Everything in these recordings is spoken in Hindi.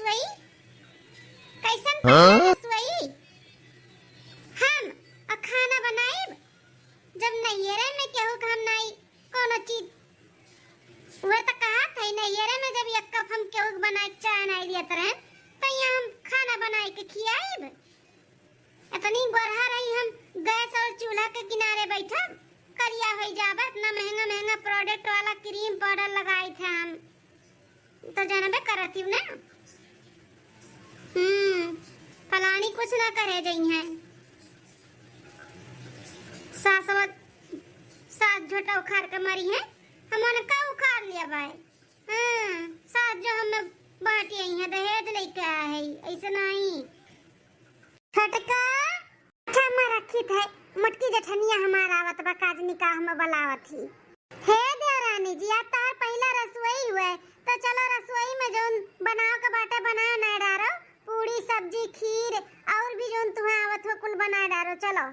रसोई कैसन पहला रसोई हम खाना बनाए जब नैयरे में केहू हम नहीं कोनो चीज वह तो कहा था नैयरे में जब एक कप हम केहू बनाए चाय नहीं दिया तरह तो यहाँ हम खाना बनाए के खियाएब इतनी गोरहा रही हम गैस और चूल्हा के किनारे बैठा करिया हो जाबा इतना महंगा महंगा प्रोडक्ट वाला क्रीम पाउडर लगाए थे हम तो जानबे करती हूँ ना फलानी कुछ ना करे जई है सास झोटा उखाड़ के मरी है हमने का उखाड़ लिया भाई सास जो हमें बांटी आई है दहेज लेके आया है ऐसे नहीं फटका अच्छा मैं रखी थे मटकी जठनिया हमारा आवत बा काज निकाह में बलावत थी हे देवरानी जी आप तार पहला रसोई हुए तो चलो रसोई में जोन बनाओ के बाटे बनाओ ना डारो पूरी सब्जी खीर और भी जोन तुम्हें आवत हो कुल बना डारो चलो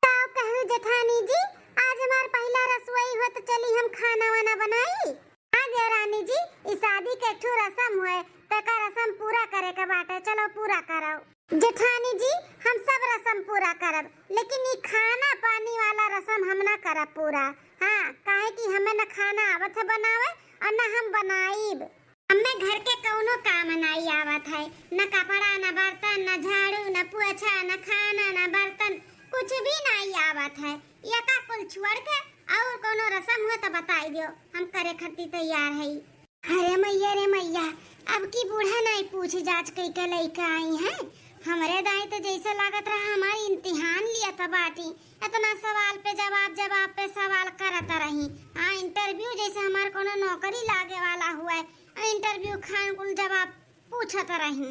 तो कहूं जेठानी जी आज हमार पहला रसोई हो तो चली हम खाना वाना बनाई हाँ देवरानी जी इस शादी के ठू रस्म हुए तका रस्म पूरा करे के बाटे चलो पूरा करो जेठानी जी हम सब रस्म पूरा करब लेकिन ये खाना पानी वाला रस्म हम ना करब पूरा हाँ काहे कि हमें न खाना आवत है बनावे और न हम बनाईब हमें घर के कौनो काम नहीं आवत है न कपड़ा न बर्तन न झाड़ू न पोछा न खाना न बर्तन कुछ भी नहीं आवत है ये का कुल छोड़ के और कोनो रस्म हो तो बताई दियो हम करे खातिर तैयार है अरे मैया रे मैया अब की बूढ़ा नहीं पूछ जांच कई के लेके आई है हमारे दाई तो जैसे लागत रहा हमारी इम्तिहान लिया था बाटी इतना सवाल पे जवाब सवाल करता रही हाँ इंटरव्यू जैसे हमारे कोनो नौकरी लागे वाला हुआ है इंटरव्यू खान कुल जवाब पूछता रही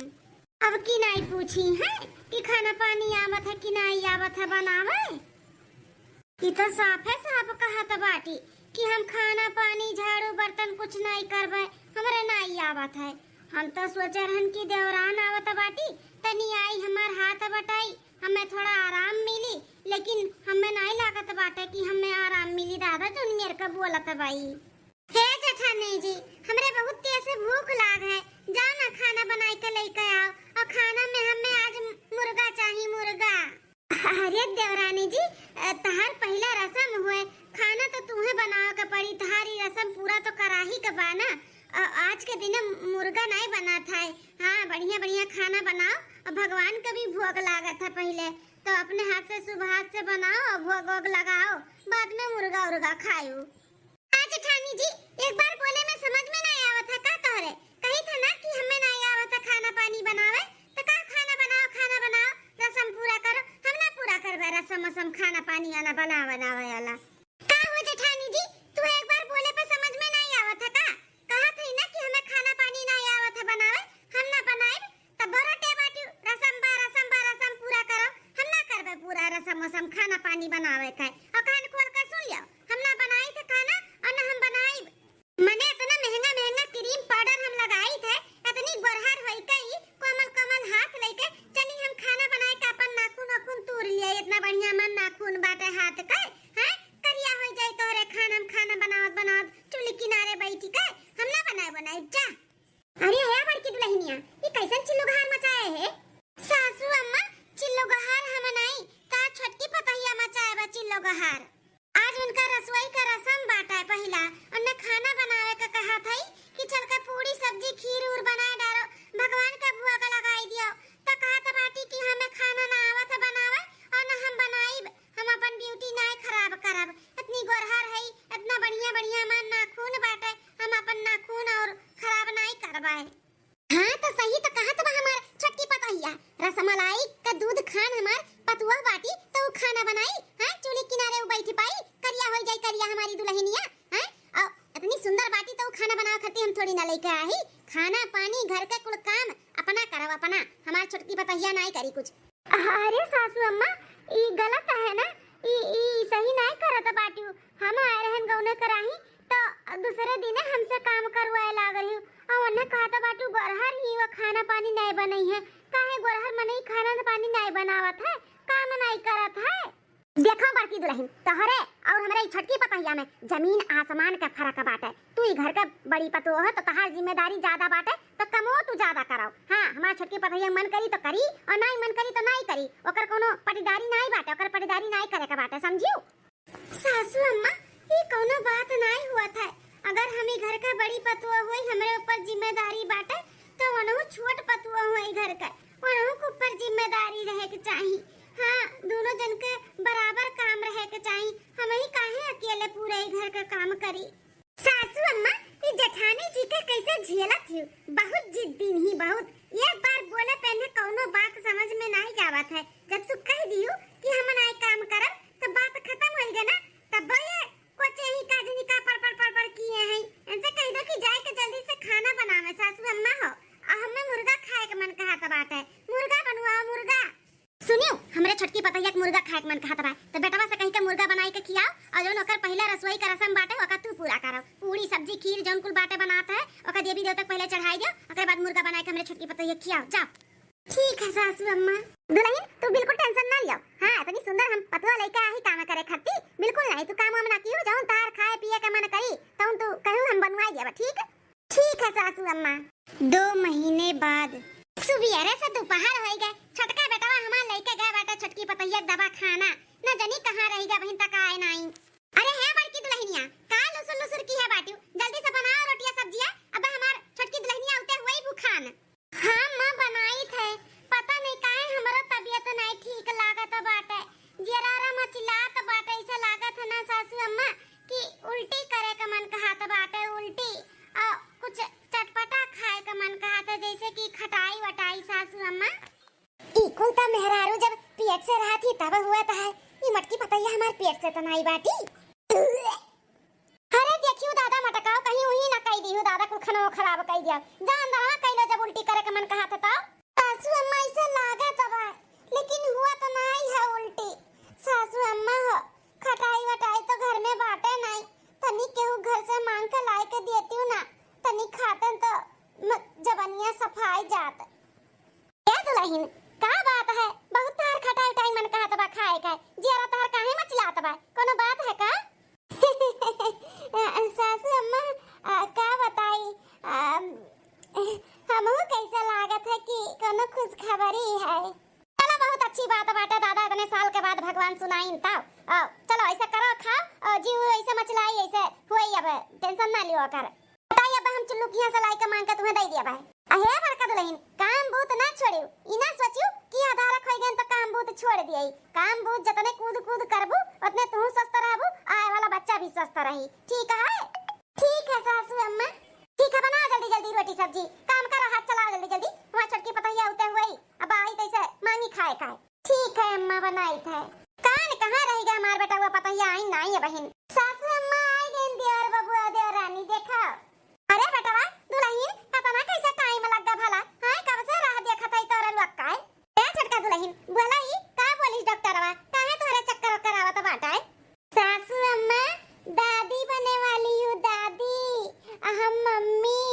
अब की नहीं पूछी है कि खाना पानी आवत है कि नहीं आवत है बनावे ये तो साफ कहा था बाटी कि हम खाना पानी झाड़ू बर्तन कुछ नहीं करबे हमारे नहीं आवत है हम तो सोचे रहन की देवरान आवत बाटी तनी आई हमार हाथ बटाई हमें थोड़ा आराम मिली लेकिन हमें नहीं लागत बाटे कि हमें आराम मिली दादा जो मेरे का बोलत भाई हे जेठानी जी हमरे बहुत तेज से भूख लाग है जाओ ना खाना बनाई के लेके आओ और खाना में हमें आज मुर्गा चाहिए मुर्गा अरे देवरानी जी तहार पहला रस्म हुए खाना तो तुम्हें बनाओ के पड़ी तहारी रस्म पूरा तो करा ही के बाना आज के दिन मुर्गा नहीं बना था हाँ बढ़िया बढ़िया खाना बनाओ और भगवान का भी भोग लागा था पहले तो अपने हाथ से शुभ हाथ से बनाओ और भोग वोग लगाओ बाद में मुर्गा उर्गा खाओ आज ठानी जी एक बार बोले में समझ में नहीं आवत था का तोरे कही था ना कि हमें नहीं आवत था खाना पानी बनावे तो का खाना बनाओ रस्म पूरा करो हम ना पूरा करबे रस्म खाना पानी वाला बनावे वाला का हो जेठानी जी तू एक बार बोले पे समझ में नहीं आवत था का कहा थी ना कि हमें खाना पानी नहीं आवत है बनावे हम ना बनाए तब बरोटे बाटी रस्म पूरा करो हम ना करबे पूरा रस्म खाना पानी बनावे का और कान खोल के सुन लियो हम ना बनाई थे खाना और ना हम बनाई मने इतना महंगा महंगा क्रीम पाउडर हम लगाई थे इतनी गोरहर होई कई कोमल हाथ लेके चली हम खाना बनाए का अपन नाखून तोड़ लिया इतना बढ़िया मन नाखून बाटे हाथ का हैं करिया हो जाए तोरे खाना बनावत चूल्हे किनारे बैठी के हम ना बनाए जा अरे हया बड़की दुल्हनिया ये कैसन चिल्लो गहार मचाए है सासू अम्मा चिल्लो गहार हम नहीं का छोटकी पतैया मचाए बा चिल्लो गहार आज उनका रसोई का रस्म बाटा है पहला और न खाना बनावे का कहा था कि चल के पूरी सब्जी खीर उर बना डालो भगवान का भुआ का लगाई दियो तो कहा था बाटी कि हमें खाना ना आवत बनावे और न हम बनाई हम अपन ब्यूटी ना खराब करब इतनी गोरहर है इतना बढ़िया मन नाखून बाटे हम अपन नाखून और खराब नहीं करबाए हाँ तो सही तो कहा तो हमार छोटकी पतैया रसमलाई का दूध खान हमार पतुआ बाटी तो खाना बनाई हां चूल्हे किनारे बैठी पाई करिया हो जाई करिया हमारी दुल्हनिया हां और इतनी सुंदर बाटी तो खाना बनाओ खाती हम थोड़ी ना लेके आई खाना पानी घर के कुल काम अपना करब अपना हमार छोटकी पतैया नहीं करी कुछ अरे सासू अम्मा ई गलत है ना ई सही नहीं करत बाटी हम आए रहन गौने कराही तो दूसरे दिन हमसे काम करवाए लागल और उन्हें कहा था बाटू गोरहर ही वो खाना पानी नहीं बनई है काहे गोरहर में नहीं खाना पानी नहीं बनावत है काम नहीं करत है देखो बड़की दुल्हन तोहरे और हमरे छोटकी पतैया पतोहिया में जमीन आसमान का फर्क बाटे। तू ही घर का बड़ी पतो है तो तहार जिम्मेदारी ज्यादा बाटे तो कमो तू ज्यादा कराओ। हां हमार छोटकी पतोहिया मन करी तो करी और नहीं मन करी तो नहीं करी, ओकर कोनो पटीदारी नहीं बाटे, ओकर पटीदारी नहीं करे का बाटे, समझियो। सासू अम्मा ये कोनो बात नहीं हुआ था। अगर हमें घर का बड़ी पतुआ होई हमरे ऊपर जिम्मेदारी बाटे तो वनहु छोट पतुआ होई घर का, वनहु के ऊपर जिम्मेदारी रहे के चाहिए। हाँ दोनों जन के बराबर काम रहे के चाहिए, हम ही काहे अकेले पूरे घर का काम करी। सासू अम्मा ये जेठानी जी के कैसे झेलत थी, बहुत जिद्दी ही बहुत। एक बार बोले पहले कोनो बात समझ में नहीं आवत है, जब तू कह दियो कि हम नहीं काम करब तो बात खत्म हो गई ना। तब ये कोचे ही काजनी का पड़ किए हैं, ऐसे कह दो कि जाए के जल्दी से खाना बनावे। सासू अम्मा हो हमें मुर्गा खाए के मन कहा बात है, मुर्गा बनवाओ मुर्गा। सुनियो हमरे छोटकी पतैया के मुर्गा खाए के मन कहत बा तो बेटवा से कहीं के मुर्गा बनाई के खियाओ और जोन ओकर पहला रसोई का रसम बाटे ओका तू पूरा करो। पूरी सब्जी खीर जोन कुल बाटे बनाता है ओका देवी देवता पहले चढ़ाई दियो, ओकर बाद मुर्गा बनाए के हमरे छोटकी पतैया खियाओ जाओ। ठीक है सासू अम्मा। दुल्हन तू बिल्कुल टेंशन ना लियो। हां इतनी सुंदर हम पतवा लेके आही काम करे खत्ती, बिल्कुल नहीं तू काम हम ना कियो, जाऊं तार खाए पिए के मन करी तो तू कहू हम बनवाई देबा। ठीक ठीक है सासू अम्मा। 2 महीने बाद सुबेरे से दोपहर हो गए, छोटका बेटवा हमार लेके गए बेटा छोटकी पतैया दवा खाना, न जानी कहां रह गया बहन तक आए नहीं। अरे है बड़की दुल्हनिया का लुसुर लुसुर की है बाटू, जल्दी से बनाओ रोटियां सब्जियां, अब हमार छोटकी दुल्हनिया उते हुई भूखान। हां मां बनाई थे, पता नहीं काहे हमरो तबीयत नहीं ठीक लागत बाटे, जरारा मचिलात बाटे, ऐसे लागत है ना सासू अम्मा कि उल्टी करे का मन कहत बाटे, उल्टी और कुछ चटपटा खाए का मन कहता, जैसे कि खटाई वटाई। सासू अम्मा ई कुल ता मेहरारू जब पेट से रहा थी तब हुआ था, ये मटकी पतैया हमार पेट से तो नहीं बाटी। अरे देखियो दादा मटकाओ कहीं वही ना कह दियो, दादा कुल खाना खराब कह दिया, जान दरवा कइलो जब उल्टी करे का मन कहता था। सासू अम्मा ऐसा लागत बा लेकिन हुआ तो नहीं है उल्टी। सासू अम्मा हो खटाई वटाई तो घर में बाटे नहीं, तनी केहू घर से मांग के लाए के देती हूं ना, तनी खातन तो जबनिया सफाई जात। क्या दुल्हन का बात है, बहुत तार खटाई टाइम मन कहत बा खाए का, जरा तार काहे मचलात बा, कोनो बात है का? सासू अम्मा का बताई, हमहू कैसा लागत है कि कोनो खुश खबरी है। चलो बहुत अच्छी बात बाटे दादा, इतने साल के बाद भगवान सुनाइन तब। चलो ऐसा करो खाओ और जीव ऐसे मचलाई ऐसे होई, अब टेंशन ना लियो कर। बताइए अब हम चुल्लू किया से लाई के मांग के तुम्हें दे दिया भाई। अहे बड़का दुल्हन काम बूत ना छोड़ियो, ई ना सोचियो कि आधार खोई गन तो काम बूत छोड़ दियई। काम बूत जतने कूद कूद करबू उतने तू स्वस्थ रहबू, आए वाला बच्चा भी स्वस्थ रही। ठीक है? ठीक है सासू अम्मा। ठीक है बनाओ जल्दी जल्दी रोटी सब्जी, काम करो हाथ चलाओ जल्दी जल्दी, वहां छोटकी पतैया उते हुई अब आई तैसे मांगी खाए खाए। ठीक है अम्मा बनाई थे। कान कहां रह गया हमार बेटा, वो पतैया आई नहीं है बहन। सासू अम्मा आई गई दियर बबुआ दियर रानी देखो। अरे बेटवा दुल्हन पता ना कैसे टाइम लग गया भला, हां कब से राह देखत है तोरे लक्का है। ए छोटका दुल्हन बोलाई का बोलिस डॉक्टरवा, काहे तोरे चक्कर करावत बाटा है? सासू अम्मा दादी बने वाली हूं, दादी हम मम्मी।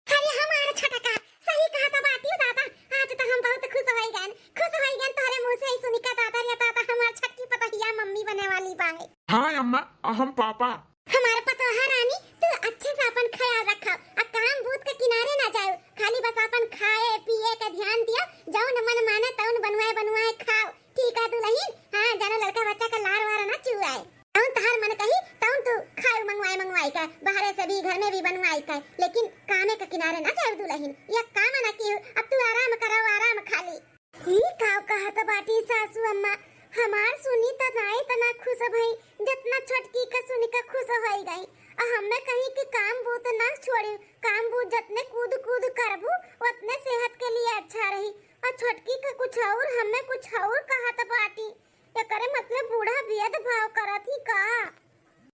अरे हमारा छोटा का सही कहा था बातियो दादा, आज तो हम बहुत खुश हो गए तोरे मुंह से ही सुनी का दादा रे दादा हमार छटकी पतैया मम्मी बने वाली बा है। हां अम्मा हम पापा। हमारे पतोहा रानी तू अच्छे से अपन ख्याल रखो और काम भूत के किनारे ना जाओ, खाली बस अपन खाए पिए का ध्यान दियो, जौन मन माने तौन बनवाए खाओ। ठीक है दुल्हन? हां जानो लड़का बच्चा का लार वार ना चुआए, तौन तहार मन कही तौन तू खाओ मंगवाए का, बाहर से भी घर में भी बनवाई का, लेकिन कामे के किनारे ना जाओ दुल्हन, ये काम ना कियो, अब तू आराम करो आराम खाली। ही काव कहत बाटी सासू अम्मा, हमार सुनी त नाई तना खुश भई जितना छोटकी का सुनी का खुश होई गई। हमें कहीं कि काम बूत ना छोड़ी, काम बूत जितने कूद कूद करबू उतने सेहत के लिए अच्छा रही, और छोटकी का कुछ और हमें कुछ और कहत बाटी, ये करे मतलब बूढ़ा भेद भाव करत ही का।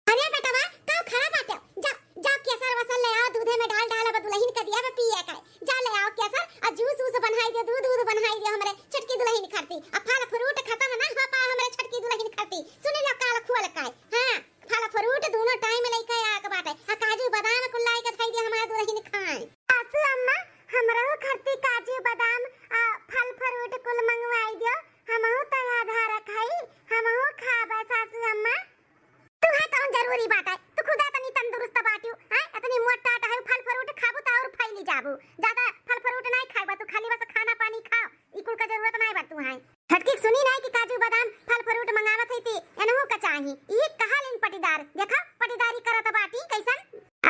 अरे बेटवा का खड़ा बाटे, जा जा केसर वसल ले आओ, दूध में डाल दुल्हन का दिया पिए का, जा ले आओ केसर और जूस उस बनाई दे, दूध बनाई दे हमरे छोटकी दुल्हन खाती। अब फल फ्रूट खत्म ना हो पा हमरे छोटकी दुल्हन खाती, सुने लो काल खोल का। हां फल फ्रूट दोनों टाइम लेके आ के बाटे, आ काजू बादाम कुल लाई के खाई दे हमार दुल्हन खाए। सासू अम्मा हमरा खाती काजू बादाम फल फ्रूट कुल मंगवाई दियो, हमहु त आधा रखाई, हमहु खाबा सासू अम्मा। जरूरी बात है तू खुद इतनी तंदुरुस्त बाटू हैं इतनी मोटा है फल फ्रूट खाबू त और फैली जाबू ज्यादा फल फ्रूट नहीं खाबा तू खाली बस खाना पानी खाओ इकुल का जरूरत नहीं बा तू हैं छटकी सुनी नहीं कि काजू बादाम फल फ्रूट मंगावत है ती एनहु का चाही ई कहा लेन पटीदार देखा पटीदारी करत बाटी कैसन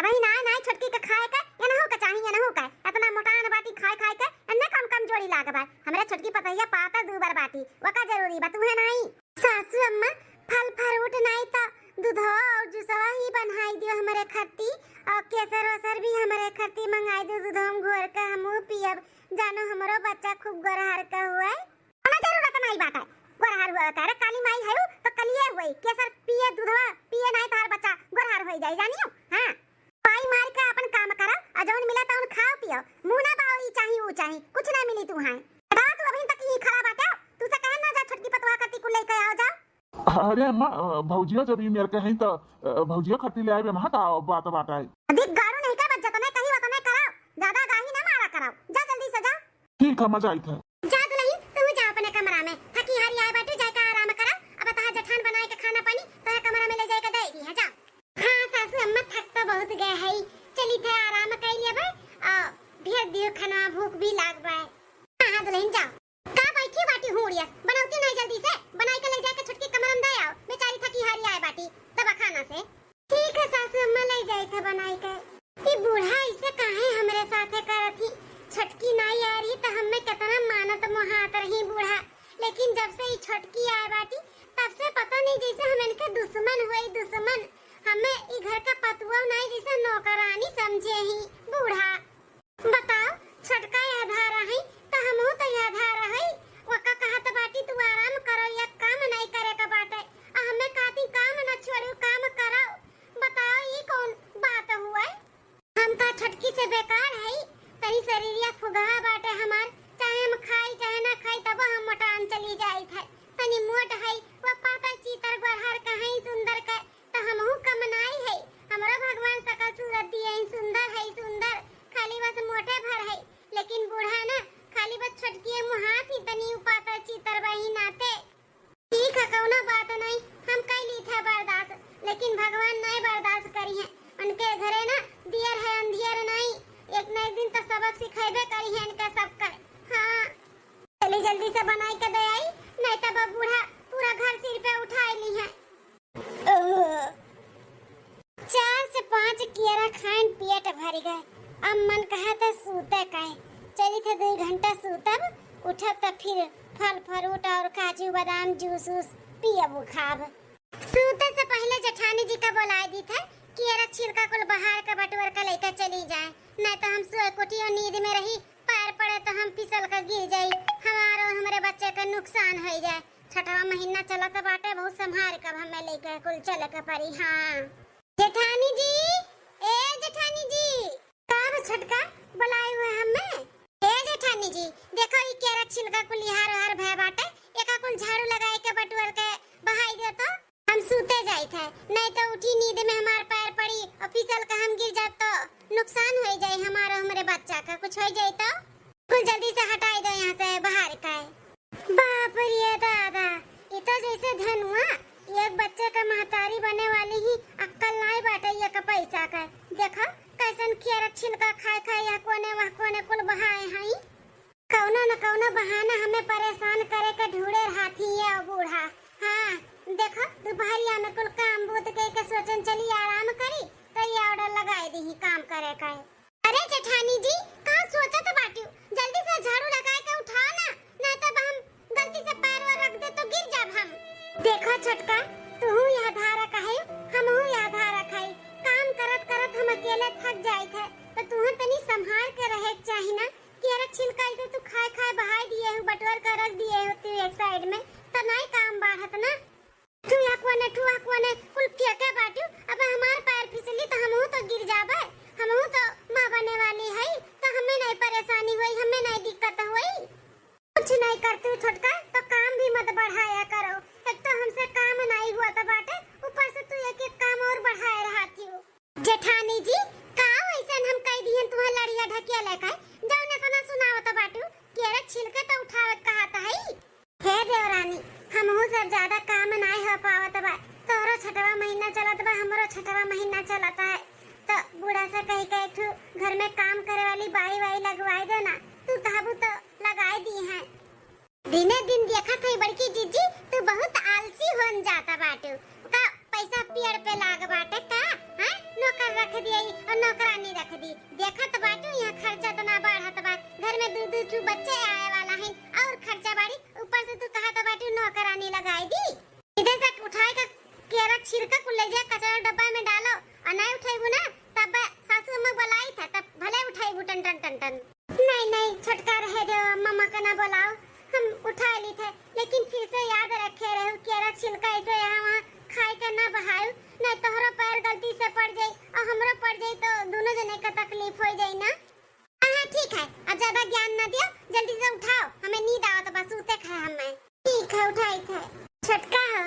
अब ही ना छटकी का खाए का एनहु का चाही एनहु का इतना मोटान बाटी खाए के एन्ने कम जोड़ी लागबा हमरा छटकी पतैया पाता दो बार बाटी वका जरूरी बा तू है नहीं सासू अम्मा फल फ्रूट नहीं तो दूध और जूसवा ही बनाई दियो हमारे खत्ती और केसर वसर भी हमारे खत्ती मंगाई दियो दूध हम घोर का हमू पियब जानो हमरो बच्चा खूब गोरहर का हुआ है ना जरूरत नहीं बात है गोरहर हुआ का काली माई है तो कलिए हुई केसर पिए दूधवा पिए नहीं तार बच्चा गोरहर हो जाए जानियो हां पाई मार के अपन काम करो अजौन मिला तो उन खाओ पियो मुंह ना बाओ ई चाहिए वो चाहिए कुछ ना मिली तू हां बता तू अभी तक ही खड़ा बाटे तू से कह ना जा छटकी पतवा करती को लेके आओ जा अरे अम्मा भौजिया जब ये मेरे कहीं तो भौजिया खट्टी ले आए वहां का बात है अधिक गाड़ू नहीं का बच्चा तो मैं कहीं बात नहीं कराओ ज्यादा गाही ना मारा कराओ जा जल्दी से जा ठीक है मजा आई था जा दुल्हन तू जा अपने कमरा में थकी हारी आए बैठे जाके आराम करा अब ता जठान बनाए के खाना पानी तो कमरा में ले जाके दे दी है जा हां सासू अम्मा थक तो बहुत गए है चली थे आराम कर लिया भाई ढेर दियो खाना भूख भी लाग बा हां दुल्हन जा का बैठी बाटी हुड़िया बनाउती नहीं जल्दी से बनाई के ले जाके छुटकी कमरा में दे आओ बेचारी थकी हारी आए बाटी तब खाना से ठीक है सासू अम्मा ले जाई थे बनाई के ई बूढ़ा इसे काहे हमरे साथे करथी छटकी नहीं आ रही तो हमें कितना मानत मोहात रही बूढ़ा लेकिन जब से ई छटकी आए बाटी तब से पता नहीं जैसे हम इनके दुश्मन हुई दुश्मन हमें ई घर का पतुआ नहीं जैसे नौकरानी समझे ही बूढ़ा बताओ छटका आधा रही तो हमहु तो आधा रही वका कहत बाटी तू आराम करो या काम नहीं करे का बाटे हमें कहती काम न छोड़ो काम करो बताओ ये कौन बात हुआ हम तो छटकी से बेकार है तनी शरीरिया फुगहा बाटे हमार चाहे हम खाई चाहे ना खाई तब हम मोटान चली जाई थे तनी मोट है वो पाता चीतर गोहर कहीं सुंदर के तो हमहु कम नहीं है हमरा भगवान सकल सूरत दिए सुंदर है सुंदर खाली बस मोटे भर है लेकिन बूढ़ा ना खाली बस छटकी मुहात ही तनी उपाता चीतर वही नाते ठीक है कौनो बात नहीं हम कई ली थे बर्दाश्त लेकिन भगवान नहीं बर्दाश्त करी है उनके घरे ना दियर है अंधियर नहीं एक न एक दिन तो सबक सिखाइबे करी है इनका सब कर हाँ चली जल्दी से बनाई के दे आई नहीं तो बब बूढ़ा पूरा घर सिर पे उठा ली है 4 से 5 केरा खान पेट भर गए अब मन कहा था सूते काहे चली थे 2 घंटा सूतब उठब तो फिर फल फ्रूट और काजू बादाम जूस पियब खाब सूते से पहले जेठानी जी का बुला दी था कि ये छिलका कुल बाहर का बटवर का लेकर चली जाए नहीं तो हम सोए कोठी और नींद में रही पैर पड़े तो हम फिसल कर गिर जाई हमारे और हमारे बच्चे का नुकसान हो जाए छठवा महीना चला तो बाटे बहुत संभाल कर हमें लेकर कुल चले के परी हाँ जेठानी जी ए जेठानी जी कब छटका बुलाए हुए हमें ए जेठानी जी देखो ये केरा छिलका कुल हार हार भय बाटे एका कुल झाड़ू लगाए के बटवर के बहाई दे तो हम सूते जाए थे नहीं तो उठी नींद में हमार पैर पड़ी और फिसल का हम गिर जात तो नुकसान हो जाए हमारा हमारे बच्चा का कुछ हो जाए तो कुल जल्दी से हटाई दो यहाँ से बाहर का बाप रे दादा ये तो जैसे धनुआ एक बच्चे का महतारी बने वाली ही अक्कल नहीं बाटे ये का पैसा का देखो कैसन केरा छिलका खाए खाए या कोने कुल बहाए हई कौनो न कौनो बहाना हमें परेशान करे के ढूंढे हाथी ये बूढ़ा हाँ देखो दोपहरिया में कुल काम बूत के सोचन चली आराम करी तो ये ऑर्डर लगाए दी काम करे का अरे जेठानी जी कहाँ सोचत बाटी जल्दी से झाड़ू लगाए के उठाओ ना नहीं तो हम गलती से पैर और रख दे तो गिर जाब हम देखो छटका तू यह धारा काहे हम यह धारा खाई काम करत करत हम अकेले थक जाए थे तो तू तनी संभाल के रहे चाहिए ना केरा छिलका इसे तू खाए खाए बहाई दिए हो बटवर कर रख दिए हो तू एक साइड में तो नहीं काम बढ़त ना तू कोने कुल फेंके बाटू अब हमार पैर फिसली तो हमहू तो गिर जाबे हमहू तो मां बने वाली है तो हमें नहीं परेशानी हुई हमें नहीं दिक्कत हुई कुछ नहीं करती छोटका तो काम भी मत बढ़ाया करो एक तो हमसे काम नहीं हुआ था बाटे ऊपर से तू एक एक काम और बढ़ाए रहती हो जेठानी जी का वैसे हम कह दिए तुम्हें लड़िया ढकिया लेकर जाओ ने तो ना सुनाओ तो बाटू केरा छिलके तो उठावत कहता है हे देवरानी हमहू सब ज्यादा काम नहीं हो पावत बा तोरो छठवा महीना चलत बा हमरो छठवा महीना चलता है, तो बूढ़ा सा कही के घर में काम करे वाली बाई वाई लगवाई दो ना, तू कहबू तो लगाई दी है। दिने दिन देखा थी बड़की जीजी तू बहुत आलसी बन जाता बाटू का, पैसा पेड़ पे लाग बाटे का, हैं नौकर रख दिए और नौकरानी रख दी, देखत बाटू यहाँ खर्चा तो ना बढ़त बा, घर में दू दू बच्चे आए वाला है और खर्चा बाड़ी, ऊपर से तू कहा तो बाटू नौकरानी लगाई दी। इधर से उठाए का केरा छिड़का को ले जा कचरा डब्बा में डालो, और नहीं उठाईबू ना तब सासू अम्मा बुलाई था तब भले उठाईबू टन टन टन टन। नहीं छोटका रहे दो, मम्मा का ना बुलाओ, हम उठा ली थे, लेकिन फिर से याद रखे रहो केरा छिलका ऐसे यहाँ वहाँ खाए के ना बहायो, नहीं तोहरो पैर गलती से पड़ जाई और हमरो पड़ जाई तो दोनों जने का तकलीफ हो जाई ना। हाँ ठीक है, अब ज्यादा ज्ञान ना दियो, जल्दी से उठाओ, हमें नींद आवत बस उते खाए हमें। ठीक है उठाई थे। छटका हो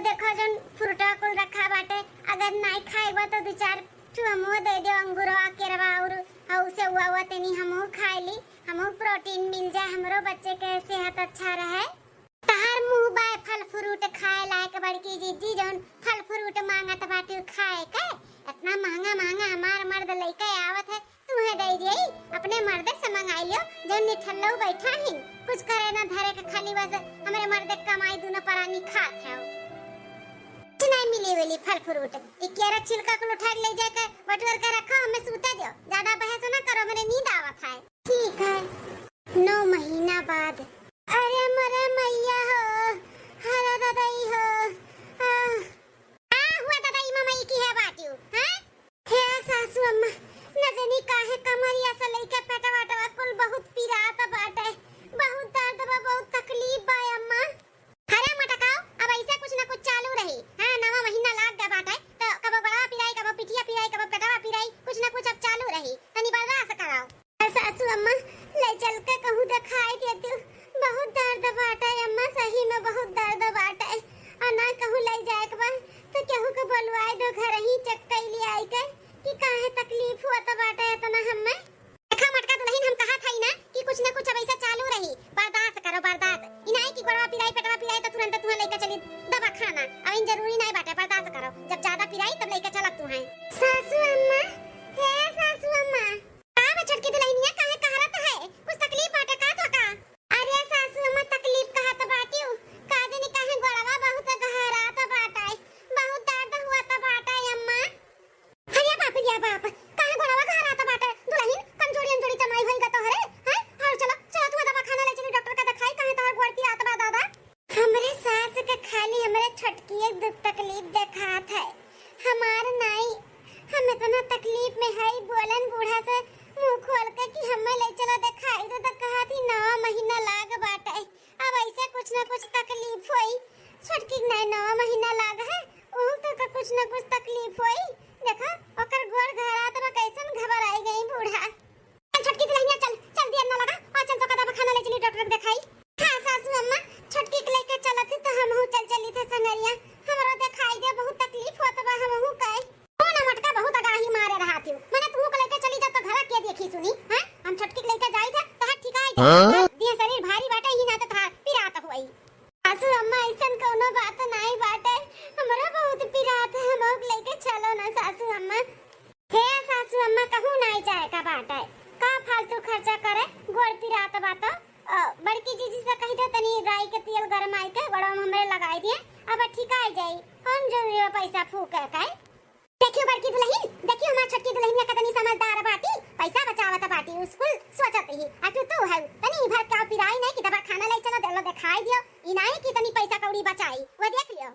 देखो जन फ्रूटा कुल रखा बाटे, अगर नहीं खाएबा तो दो चार चुमो दे दो, अंगूरवा केरवा और उसे हुआ तनी हमहू खाई ली, हमहू प्रोटीन मिल जाए, हमरो बच्चे के सेहत अच्छा रहे। तहार मुंह बाय फल फ्रूट खाए लायक बड़की जीजी जौन फल फ्रूट मांगत बाटे खाए के, इतना महंगा महंगा हमार मर्द लेके आवत है, तुम्हें दे दिए, अपने मर्द से मंगाई लियो जौन निठल्लो बैठा ही, कुछ करे ना धरे के खाली बस हमारे मर्द कमाई दोनों परानी खात है। नहीं मिली वाली फल फ्रूट केरा छिलका को उठा ले जाके बटोर के रखो, हमें सूते दो, ज्यादा बहस ना करो, मेरे नींद आवत है। ठीक है। 9 महीना बाद, अरे मरे मैया हो, हरा दादाई हो, हुआ दादाई मम्मी की है बाटियो, हैं हे सासू अम्मा न जानी काहे कमरिया से लेके पेटा वाटा कुल बहुत पीरात बाटे, बहुत दर्द बा, बहुत तकलीफ बा अम्मा। हरे मटकाओ, अब ऐसे कुछ ना कुछ चालू रही, हां 9वां महीना लाग गया बाटे, तो कबो बड़ा पिराई, कबो पिठिया पिराई, कबो पेटवा पिराई, कुछ ना कुछ अब चालू रही, तनी बर्दाश्त कराओ। सासू अम्मा ले चल के कहूं दिखाई देती, बहुत दर्द बाटे अम्मा, सही में बहुत दर्द बाटे, और ना कहूं ले जाए के बा तो केहू के बोलवाए दो घर ही चेक कैली आई के कि काहे तकलीफ हुआ तो बाटे इतना हमें। देखा मटका दुल्हन हम कहा था ही ना कि कुछ ना कुछ अब ऐसा चालू रही, बर्दाश्त करो बर्दाश्त, इनाई की गड़वा पिराई पेटवा पिराई तो तुरंत तुम्हें लेके चली दवा खाना, अब इन जरूरी नहीं बाटे, बर्दाश्त करो, जब ज्यादा पिराई तब लेके चलत तू है। सासू अम्मा, हे सासू अम्मा, का बचड़की दुल्हनिया काहे कहरत है, कुछ तकलीफ बाटे का थका? अरे सासू अम्मा तकलीफ कहा तो बाटियो, का जाने काहे गड़वा बहुत गहरा तो बाटे, बहुत दर्द हुआ तो बाटे अम्मा। अरे बाप रे बाप, काहे गड़वा गहरा तो बाटे दुल्हन, कमजोरी अंजोरी तमाई भई ग तोहरे, हैं और चलो चलो तू दवा खाना ले चली डॉक्टर का दिखाई, काहे तोहर गोड़ पिरात बा दादा। हमरे सास के खाली हमरे छटकी एक दुख तकलीफ देखात है, हमार नहीं, हम इतना तकलीफ में है, बोलन बूढ़ा से मुंह खोल के कि हमें ले चलो दिखाई दे, तो कहा थी 9वां महीना लाग बाटे, अब ऐसे कुछ ना कुछ तकलीफ होई, छटकी नहीं 9वां महीना लाग है, ओह तो कुछ ना कुछ तकलीफ होई, देखा ओकर गोड़ घरा तो कैसन घबराई गई बूढ़ा। छटकी दुल्हनिया चल चल दिया ना लगा, और चल तो कदा खाना ले चली डॉक्टर को दिखाई। हां सासू अम्मा छटकी के लेके चलत तो हमहू चली थे संगरिया, हमरो दिखाई दे बहुत तकलीफ होत बा, हमहू काई ओ ना मटका बहुत अगाही मारे रहा थी, मैंने तू को लेके चली जा तो घर के देखी सुनी, हैं हम छटकी के लेके जाई थे तो हाथ ठिकाई दे, दिए शरीर भारी बाटे ही ना तो था पिरात होई। सासू अम्मा ऐसन कोनो बात नहीं बाटे, हमरा बहुत पिरात है, हमहू लेके चलो ना सासू अम्मा। हे सासू अम्मा कहूं नहीं जाए का बाटे, का फालतू खर्चा करे, गोड़ पिरात बात, बड़की जीजी से कही दे तनी राई के तेल गरमाई के बड़ा हमरे लगाई दिए, अब ठिकाई जाई, कौन जरूरी है पैसा फूके के। देखियो बड़की दुल्हन, देखियो हमार छटकी दुल्हनिया कितनी समझदार बाटी, पैसा बचावत बाटी, स्कूल सोचत ही, आ तू है तनी भर का पिराई नहीं कि दवा खाना ले चलो देलो दिखाई दियो, इनाई की तनी पैसा कौड़ी बचाई, वो देख लियो।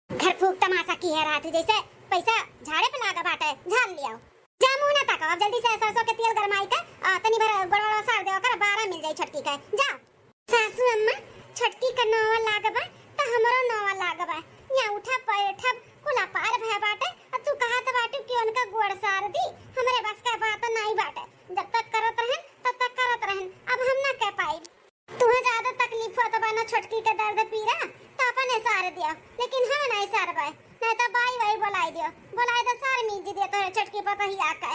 घर फूक तमाशा की है रात जैसे पैसा झाड़े पे लागा बाटे, झाड़ लियो, जा मुंह ना ताको, अब जल्दी से सरसों के तेल गरमाई के तनी भर गोड़वा सार देओ कर 12 मिल जाई छटकी के, जा। सासू अम्मा छटकी का 9वां लागबा त हमरो 9वां लागबा, या उठा बैठब कुला पार भय बाटे, अब तू कहा तो बाटे कि उनका गोड़ सार दी, हमरे बस का बात नहीं बाटे, जब तक करत रहन तब तक करत रहन, अब हम ना कह पाई, तुम्हें ज्यादा तकलीफ होत बा ना छटकी के दर्द पीरा तो अपने सार दियो, लेकिन हम नहीं सारबे, नहीं तो बाई वाई बुलाई दियो, बुलाई तो सार मीज दियो तो छटकी पता ही आके,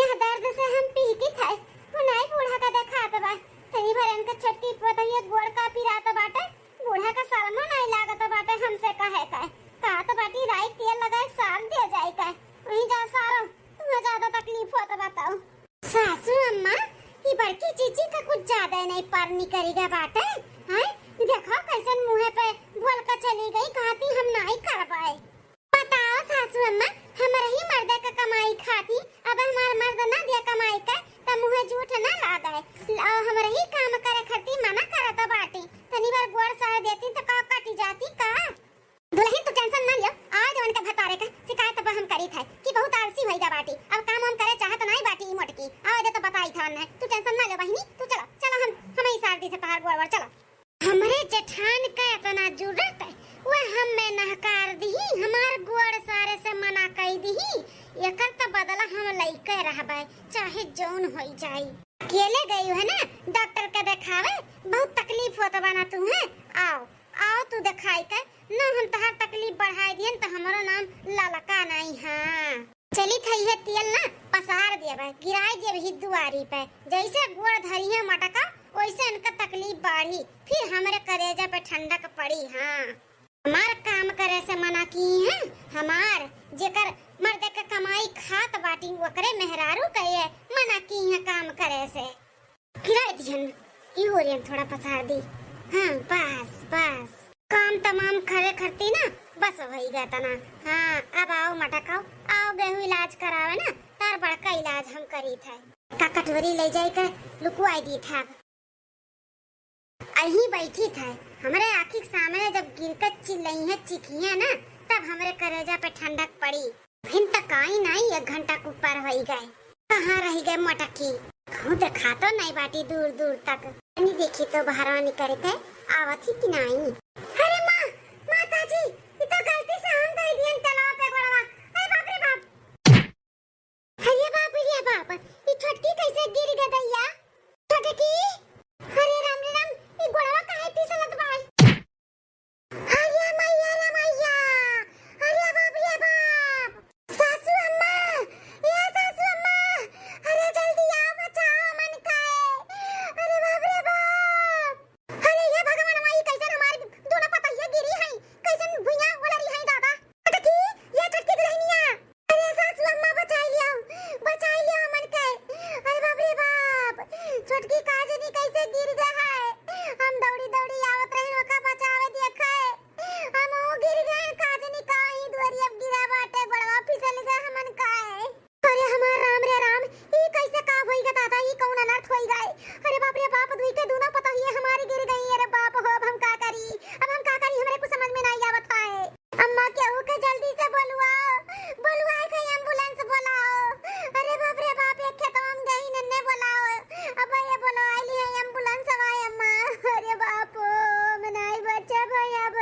यह दर्द से हम पी की थे, वो नहीं बूढ़ा का देखात बा, तनी भर इनके छटकी पता ही गोड़ का पिरात बाटे, बूढ़ा का शर्म नहीं लागत बाटे हमसे कहे का तो बाटी राई तेल लगाए साल दे जाए का वहीं जा सारो तुम्हें ज्यादा तकलीफ हो तो बताओ। सासू अम्मा ये बड़की चीची का कुछ ज्यादा नहीं परनी करेगा बाटे हैं। देखो कैसे मुंह पे बोल कर चली गई कहती हम नहीं कर पाए। बताओ सासू अम्मा हमारे ही मर्द का कमाई खाती अब हमारा मर्द ना दिया कमाई का तो मुंह झूठ ना ला गए हमारे ही काम करे खती मना करे तो बाटी तनी बार गोड़ साड़ देती तो का काटी जाती का। दुल्हन तो टेंशन ना लियो आज उनके भतारे का शिकायत अब हम करी था कि बहुत आलसी होइगा बाटी अब काम हम करे चाहत नहीं बाटी ई मोटकी आज तो बताई था ने तू टेंशन ना ले बहिनी तू चलो चलो हम ही साड़ दी से पहाड़ गोड़ चलो। हमरे जेठान का इतना जरूरत है वह हम में नहकार दी हमार गोड़ सारे से मना कई दी एकर तो बदला हम लइके रहबे चाहे जौन होई जाई। अकेले गई है ना डॉक्टर के दिखावे बहुत तकलीफ होत बना तू है आओ आओ तू दिखाई के ना हम तहार तकलीफ बढ़ाई दियन तो हमारो नाम ललका नहीं हां चली थई है तेल ना पसार देबे गिराई देबे ही दुआरी पे जैसे गोड़ धरी है मटका वैसे इनका तकलीफ बढ़ी फिर हमारे कलेजा पे ठंडक पड़ी। हाँ हमार काम करे से मना की है हमार जेकर मर्द के कमाई खात बाटी ओकरे मेहरारू कहे मना की है काम करे से खिला दिहन ई ओरियन थोड़ा पसार दी। हाँ बस बस काम तमाम खरे करती ना बस वही गया तना। हाँ अब आओ मटकाओ आओ गेहूं इलाज करावे ना तार बड़का इलाज हम करी था का कटोरी ले जाई के लुकवाई दी था अही बैठी था हमारे आँखी के सामने जब गिरकर चिल्लाई है चिखी है ना तब हमारे कलेजा पे ठंडक पड़ी फिर तक आई नहीं 1 घंटा के ऊपर हो गए कहाँ रह गए मटकी खुद खा तो नहीं बाटी दूर दूर तक नहीं देखी तो बाहर निकल के आवत ही कि नहीं। अरे माँ माता जी ये तो गलती से हम दे दिए तालाब पे गोड़वा अरे बाप रे बाप अरे बाप ये छोटकी कैसे गिर गई दैया छोटकी अरे राम रे राम ये गोड़वा काहे फिसलत बा अरे मैया अरे बाप रे बाप सासू अम्मा ये सासू अम्मा अरे जल्दी आओ बचाओ मन का अरे बाप रे बाप अरे ये भगवान माई कैसे हमारी दोनों पतैया गिरी है कैसे भुइया उलरी है दादा टकी ये छटकी दुल्हनिया अरे सासू अम्मा बचा लियो मन के अरे बाप रे बाप छटकी काजनी कैसे गिर गया है हम दौड़ी दौड़ी आवत रही ओका बचावे देखे हम वो गिर गए काजनी का ही दुआरी अब गिरा बाटे बड़वा फिसल गया हमन का अरे हमार राम रे राम ई कैसे का होई गा दादा ई कौन अनर्थ होई गए अरे बाप रे बाप दुई के दोनों पता ही हमारी गिर गई अरे बाप हो अब हम का करी हमरे को समझ में नहीं आवत है। अम्मा केहू के जल्दी से बोलुआ के एम्बुलेंस बुलाओ अरे बाप रे बाप एक खेतवा में गई नन्ने बुलाओ अब ये बोलो आइली है एम्बुलेंस आए अम्मा अरे बाप मैं नहीं बचा भाई अब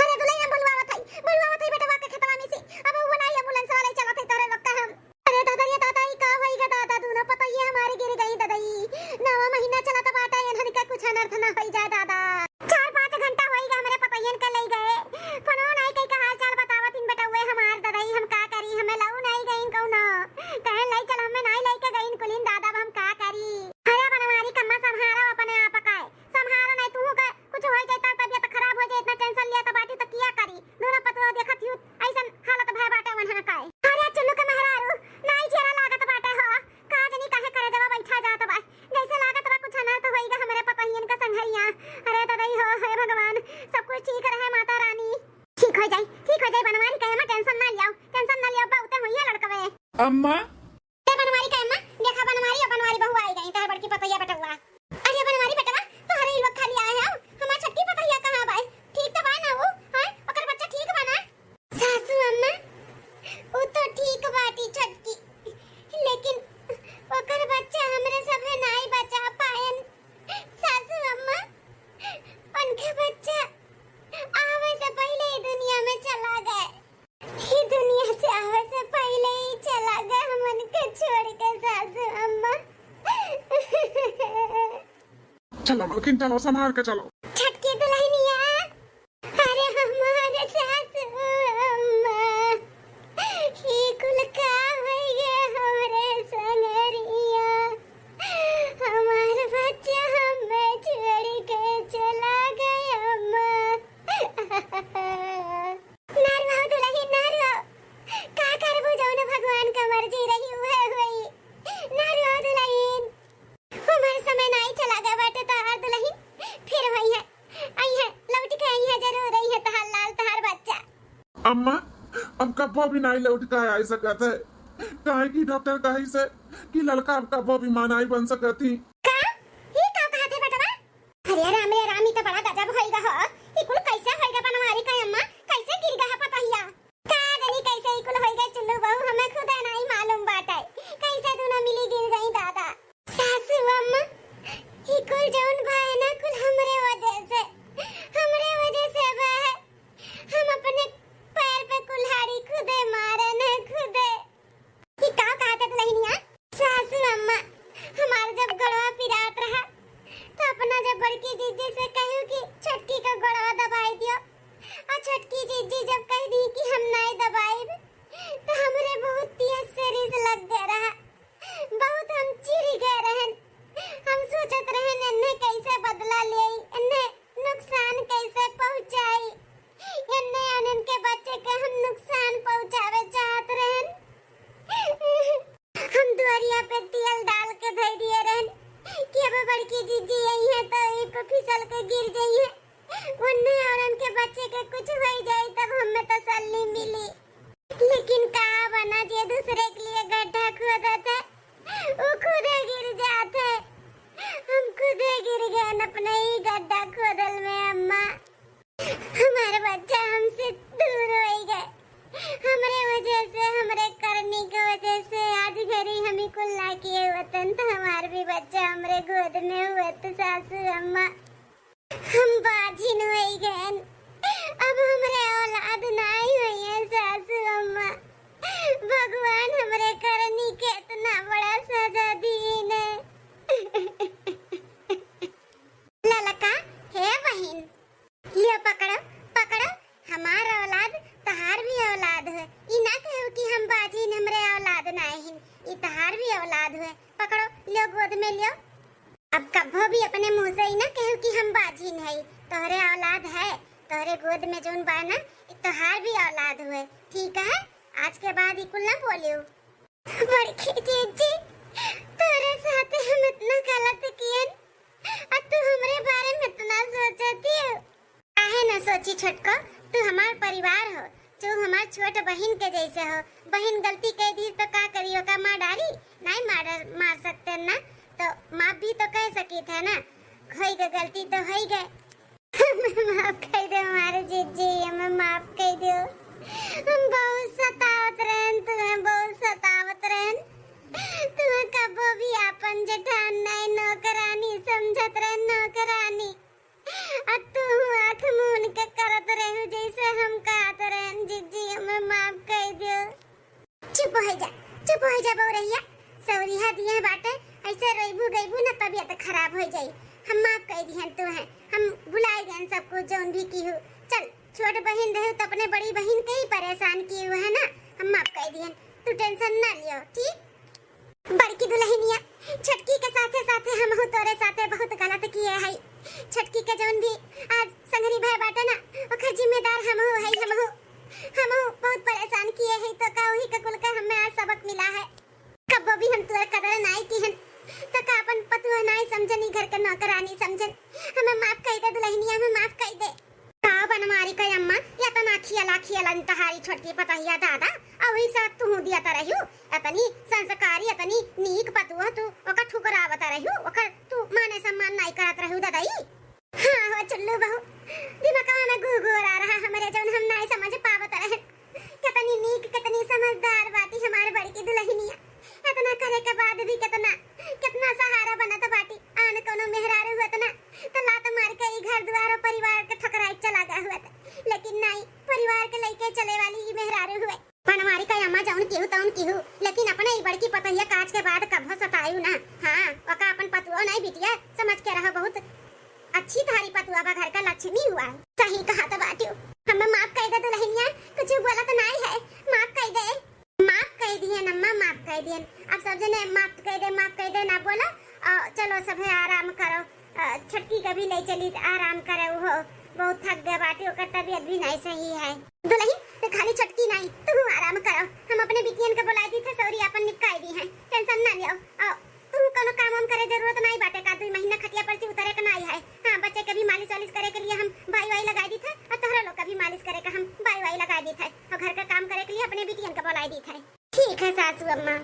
अरे दुल्हन बुलवावत है बेटा के खेतवा में से अब वो नहीं एम्बुलेंस वाले चलत है तोरे लोग का हम अरे दादा ये का होई गा दादा दोनों पता ये हमारी गिर गई दादाई 9वां महीना चला तो बाटा ये का कुछ अनर्थ ना होई जाए दादा 4-5 घंटा होई गा हमारे पतैयन के ले गए फोनो नहीं कई का हाल चाल बतावत इन बेटा हुए हमार दादाई हम का करी हमें लाऊ नहीं गईन कौनो कहे ले चल हमें नहीं लेके गईन कुलीन दादा हम का करी अरे बनवारी कम्मा संभारो अपने आप का संभारो नहीं तू का कुछ होई जाए तो तबीयत खराब हो जाए इतना टेंशन लिया तो बाटी तो किया करी दोनों पतवा देखत हूं ऐसन हालत भय बाटे वहां का अरे चुल्लू के मेहरारू नहीं चेहरा लागत बाटे हो काजनी काहे करे जवा बैठा जात बा जैसे लागत बा कुछ अनर्थ होईगा हमरे पतहियन का संघरिया अरे दादाई हो हे भगवान सब कुछ ठीक रहे माता रानी ठीक हो जाए बनवारी कहे में टेंशन ना लियो बहुते होइया लड़कवे अम्मा ते बनवारी कहे में देखा बनवारी बहू आई गई तार बड़की पतैया बेटवा अरे बनवारी बेटवा तोहरे लोग खाली आए हो हमार छटकी पतैया कहां बा ठीक तो बा ना वो हां ओकर बच्चा ठीक बा ना सासू अम्मा वो तो ठीक बाटी छटकी लेकिन ओकर बच्चा हमरे सभे नहीं बचा पाएन सासू अम्मा उनके बच्चा आवे से पहले ही दुनिया में चला गए ही दुनिया से आवे से पहले ही चला गया हमन के छोड़ के सासू अम्मा चलो मलकिन चलो संभाल के चलो छटकी दुल्हनिया अरे हमारे सासू अम्मा ही कुल का होई गे हमरे संगरिया हमार बच्चा हमें छोड़ के चला गया अम्मा कब्बो भी नहीं लौट के आ सकत है। काहे की डॉक्टर कही से कि लड़का कब्बो भी मां नहीं बन सकती। का ये का कहते बेटवा? अरे राम रे राम, ई तो बड़ा गजब होइगा हो। ई कुल कैसे होइगा बनवारी का अम्मा? कैसे गिर गया पतहिया? का जानी कैसे ई कुल होइगा चुल्लू बहू, हमें खुद नहीं मालूम बाटे। कैसे दोनों मिली गिर गई दादा। सासू अम्मा ई कुल जौन भाई ना कुल हमरे वजह से बा है। हम अपने पैर पे कुल्हाड़ी खुदे मारे न खुदे। ई का कहते दुल्हनिया? सासू अम्मा हमारा जब गड़वा पिरात रहा तो अपना जब बड़की जीजी से कहूं कि छटकी का गड़वा दबाई दियो, और छटकी जीजी जब कह दी कि हम नहीं दबाई तो हमरे बहुत तेज से रिस लग गया रहा। बहुत हम चिढ़ गए रहन। हम सोचत रहन इन्हें कैसे बदला ले, इन्हें नुकसान कैसे पहुंचाई, इन्हें अनन के बच्चे के हम नुकसान पहुंचावे चाहत रहन। हम दुआरिया पे तेल डाल के धर दिए रहन कि अब बड़की जीजी यही है तो ई पे फिसल के गिर जाइए, उन्हें और उनके बच्चे के कुछ हो जाए तब हमें तसल्ली मिली। लेकिन का बना जे दूसरे के लिए गड्ढा खोदते वो खुदे गिर जाते। हम खुदे गिर गए अपने ही गड्ढा खोदल में अम्मा। हमारे बच्चा हमसे दूर हो गए। हमरे वजह से, हमरे करनी की वजह से आज घरी हमी कुल ला किए वतन तो हमारे भी बच्चा हमरे गोद में हुआ तो सासू अम्मा हम बाजिन हो गए। अब हमरे औलाद नहीं हुई है सासू अम्मा। भगवान हमरे करनी के इतना बड़ा सजा दी ने। ललका हे बहन लियो पकड़ो पकड़ो, हमारा औलाद तहार भी औलाद है। ई ना कहो कि हम बाजिन हमरे औलाद नहीं, ई तहार भी औलाद है। पकड़ो लियो गोद में लियो। अब कभो भी अपने मुंह से ही ना कहो कि हम बाजिन है। तोहरे औलाद है, तोहरे गोद में जोन बा ना ई तहार भी औलाद है। ठीक है, आज के बाद ई कुल ना बोलियो। बड़की जीजी तोरे साथ हम इतना गलत किए और तू हमरे बारे में इतना सोचती है। काहे न सोची छोटको, तू हमार परिवार हो, तू हमार छोट बहन के जैसे हो। बहन गलती कर दी तो का करियो, का मार डाली? नहीं मार सकते ना, तो माफ भी तो कह सकी थे ना। होई गई गलती तो होई गए। हमें माफ कर दो हमारे जीजी, हमें माफ कर दो। हम बहुत सतावत रहन, तुम्हें बहुत सतावत रहन। तुम्हें कबो भी अपन जेठान नहीं नौकरानी समझत रहन, नौकरानी। अब तू आँख मून के करत रहू जैसे हम कहत रहन। जीजी हमें माफ कर दो। चुप हो जा बौरैया, सौरिया दिए बाटे ऐसे रोइबू गइबू ना तबीयत खराब हो जाई। हम माफ कर दिहन तू है, हम भुलाए गए सब कुछ जोन भी की हो। चल छोट बहन रहे तो अपने बड़ी बहन के ही परेशान किए हुए है ना, हम माफ कर दिहन, तू टेंशन ना लियो। ठीक बड़की दुल्हनिया, छटकी के साथे साथे हम हो तोरे साथे बहुत गलत किए है। छटकी के जोन भी आज संगरी भाई बाटे ना ओकर जिम्मेदार हम हो बहुत परेशान किए है। तो का वही के कुल का हमें आज सबक मिला है। कबो भी हम तोरे कदर नहीं की हन तो का अपन पतुआ नहीं समझनी, घर के नौकरानी समझन। हमें माफ कर दे दुल्हनिया, हमें माफ कर दे। का बनमारी का अम्मा या तो नाखिया तहारी छोटकी पतहिया दादा और वही साथ तू दिया ता रहियो। अपनी संस्कारी अपनी नीक पतुआ तू ओकर ठुकरावत रहियो, ओकर तू माने सम्मान नहीं करत रहियो दादाई। हां हो चुल्लू बहू, दिमाग में घुघुर आ रहा हमरे जौन हम नहीं समझ पावत रहे। कितनी नीक कितनी समझदार बाटी हमारे बड़की दुल्हनिया। इतना करे के बाद भी कितना सहारा बनत बाटी। आन कोनो मेहरारू हुत ना तो लात मार के घर द्वार और परिवार के ठकराई चला गया हुआ। लेकिन नहीं, परिवार के लेके चले वाली ही मेहरारू हुए। बनवारी का अम्मा जौन केहू तौन केहू, लेकिन अपने बड़की पतहिया काज के बाद कभो सतायू ना। हां ओका अपन पतुआ नहीं बिटिया समझ के रहा। बहुत अच्छी थारी पतुआ बा, घर का लक्ष्मी हुआ है। सही कहा तो बाटियो, हमें माफ कर दे दुल्हनिया, कुछ बोला तो नहीं है, माफ कर दे। माफ कर दिए अम्मा, माफ कर दिए। अब सब जने माफ कर दे ना बोलो। चलो सब आराम करो। छटकी कभी ले चली आराम करे, वो बहुत थक गए बाटी, ओकर तबीयत भी नहीं सही है। दुल्हन तो खाली छटकी नहीं, तू आराम करो। हम अपने बिटियन के बुलाई दी थे, सौरी अपन निपटाई दी है, टेंशन ना लियो। तू कोनो काम हम करे जरूरत नहीं बाटे का, 2 महीना खटिया पर से उतरे का नहीं है। हां बच्चे के भी मालिश वालिश करे के लिए हम भाई लगा दी थे, और तोहरा लोग का भी मालिश करे का हम भाई लगा पका दी था और घर का काम करे के लिए अपने बिटियन का बुलाई दी था। ठीक है सासू अम्मा।